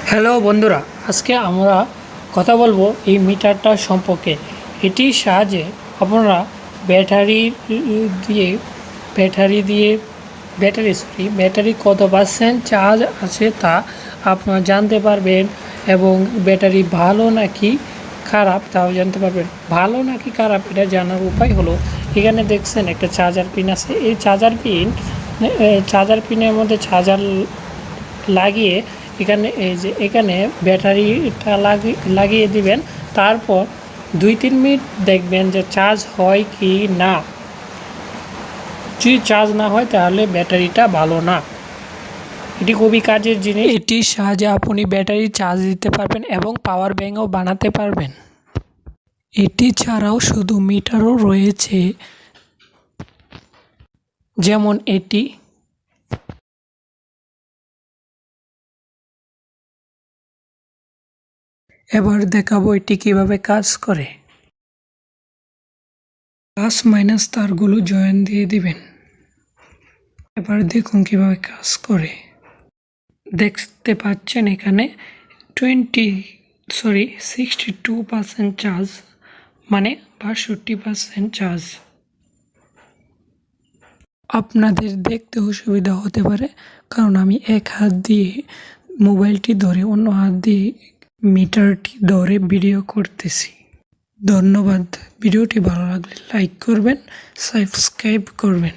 Hello বন্ধুরা, আজকে আমরা কথা বলবো এই মিটারটা সম্পর্কে। এটির সাহায্যে আপনারা দিয়ে ব্যাটারি কত পার্সেন্ট চার্জ আছে তা আপনারা জানতে পারবেন, এবং ব্যাটারি ভালো নাকি খারাপ তাও জানতে পারবেন। ভালো নাকি খারাপ এটা জানার উপায় হলো, এখানে দেখছেন একটা চার্জার পিন আছে। এই চার্জার পিনের মধ্যে চার্জার লাগিয়ে এখানে ব্যাটারিটা লাগিয়ে দিবেন। তারপর 2-3 মিনিট দেখবেন যে চার্জ হয় কি না। যদি চার্জ না হয় তাহলে ব্যাটারিটা ভালো না। এটি খুবই কাজের জিনিস। এটির সাহায্যে আপনি ব্যাটারি চার্জ দিতে পারবেন এবং পাওয়ার ব্যাঙ্কও বানাতে পারবেন। এটি ছাড়াও শুধু মিটারও রয়েছে, যেমন এটি। এবার দেখাবো এটি কিভাবে কাজ করে। প্লাস মাইনাস তারগুলো জয়েন দিয়ে দিবেন। এবার দেখুন কিভাবে কাজ করে। দেখতে পাচ্ছেন এখানে 62% চার্জ, মানে 62% চার্জ। আপনাদের দেখতে অসুবিধা হতে পারে, কারণ আমি এক হাত দিয়ে মোবাইলটি ধরে অন্য হাত দিয়ে মিটারটি ধরে ভিডিও করতেছি। ধন্যবাদ। ভিডিওটি ভালো লাগলে লাইক করবেন, সাবস্ক্রাইব করবেন।